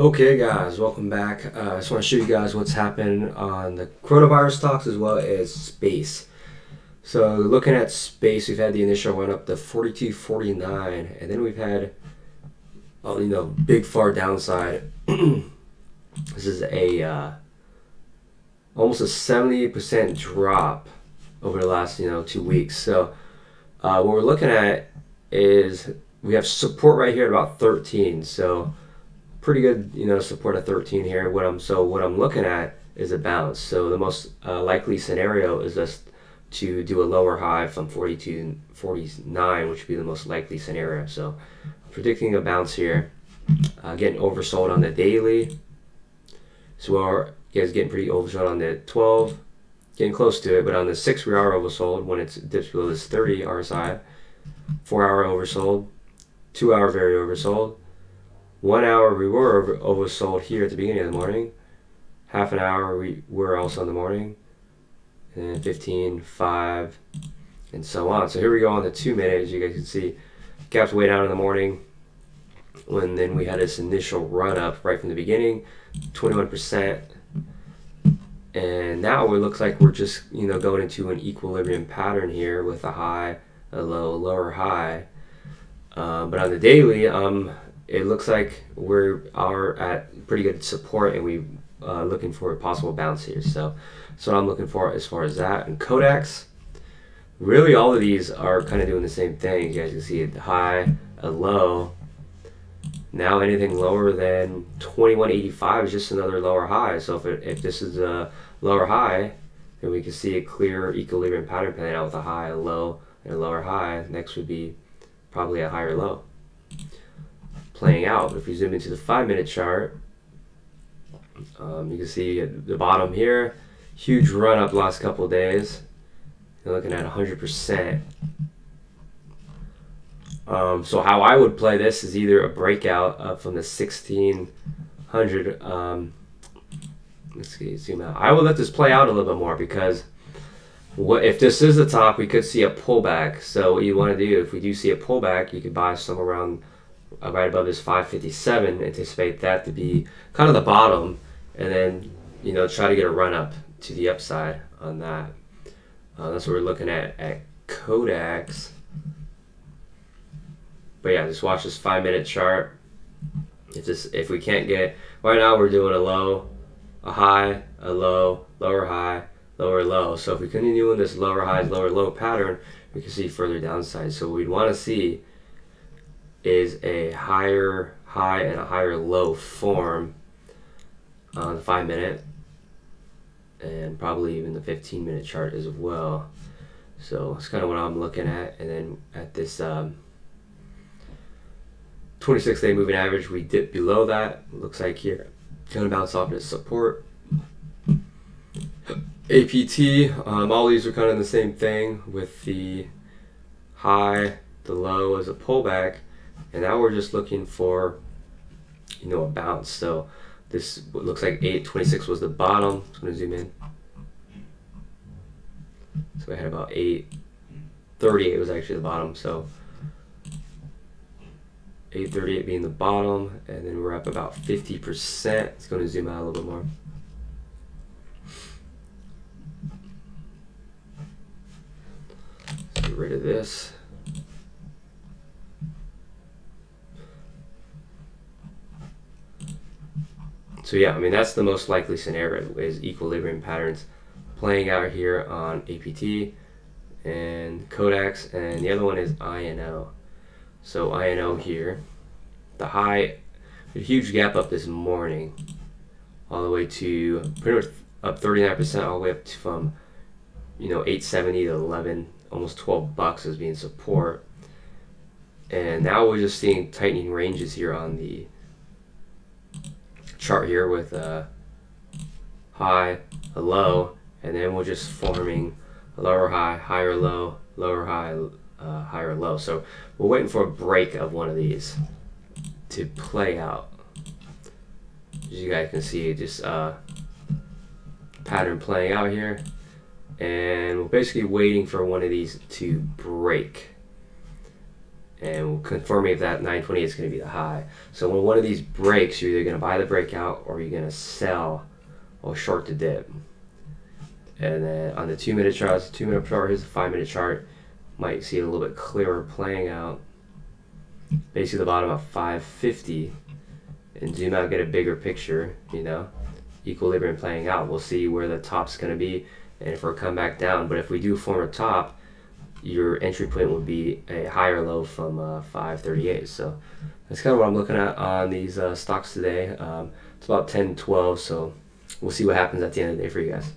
Okay, guys, welcome back. I just want to show you guys what's happened on the coronavirus stocks as well as Space. So, looking at Space, we've had the initial run up to 42.49, and then we've had, big far downside. This is a almost a 70% drop over the last 2 weeks. So, what we're looking at is we have support right here at about 13. So pretty good, support at 13 here. What I'm looking at is a bounce. So the most likely scenario is just to do a lower high from 42 and 49, which would be the most likely scenario. So predicting a bounce here, getting oversold on the daily. So we're getting pretty oversold on the 12, getting close to it, but on the 6 we are oversold when it dips below this 30 RSI. 4 hour oversold, 2 hour very oversold. 1 hour we were oversold here at the beginning of the morning. Half an hour we were also in the morning. And then 15, 5, and so on. So here we go on the 2 minutes. You guys can see gaps way down in the morning. When then we had this initial run up right from the beginning, 21%. And now it looks like we're just going into an equilibrium pattern here with a high, a low, lower high. But on the daily, it looks like we are at pretty good support, and we looking for a possible bounce here. So that's what I'm looking for as far as that. And Codx, really all of these are kind of doing the same thing. You guys can see a high, a low. Now anything lower than 2185 is just another lower high. So if this is a lower high, then we can see a clear equilibrium pattern playing out with a high, a low, and a lower high. Next would be probably a higher low playing out. If we zoom into the 5-minute chart, you can see at the bottom here, huge run up last couple of days. You're looking at 100%. So how I would play this is either a breakout up from the 1600. Let's see, zoom out. I would let this play out a little bit more, because if this is the top, we could see a pullback. So what you want to do, if we do see a pullback, you could buy some around right above this 557. Anticipate that to be kind of the bottom, and then try to get a run up to the upside on that. That's what we're looking at Codx. But yeah, just watch this 5-minute chart. If we can't get right now, we're doing a low, a high, a low, lower high, lower low. So if we continue in this lower highs, lower low pattern, we can see further downside. So what we'd want to see is a higher high and a higher low form on the 5-minute, and probably even the 15-minute chart as well. So it's kind of what I'm looking at. And then at this 26-day moving average, we dip below that. Looks like here, going to bounce off this support. APT, all these are kind of the same thing, with the high, the low as a pullback, and now we're just looking for a bounce. So this looks like 826 was the bottom. I'm going to zoom in. So I had about 838 was actually the bottom. So 838 being the bottom, and then we're up about 50%. It's going to zoom out a little bit more. Let's get rid of this. So yeah, that's the most likely scenario, is equilibrium patterns playing out here on APT and Codx, and the other one is INO. So INO here, the high, a huge gap up this morning, all the way to pretty much up 39%, all the way up to from 870 to 11, almost $12 as being support. And now we're just seeing tightening ranges here on the chart here, with a high, a low, and then we're just forming a lower high, higher low, lower high, higher low. So we're waiting for a break of one of these to play out. As you guys can see, just pattern playing out here, and we're basically waiting for one of these to break. and confirming if that 928 is going to be the high. So when one of these breaks, you're either going to buy the breakout or you're going to sell or short the dip. And then on the 2-minute chart, the 2-minute chart, here's the 5-minute chart. Might see it a little bit clearer playing out. Basically the bottom of 550, and zoom out, get a bigger picture, you know, equilibrium playing out. We'll see where the top's going to be and if we're come back down. But if we do form a top, your entry point would be a higher low from 538. So that's kind of what I'm looking at on these stocks today. It's about 10-12, so we'll see what happens at the end of the day for you guys.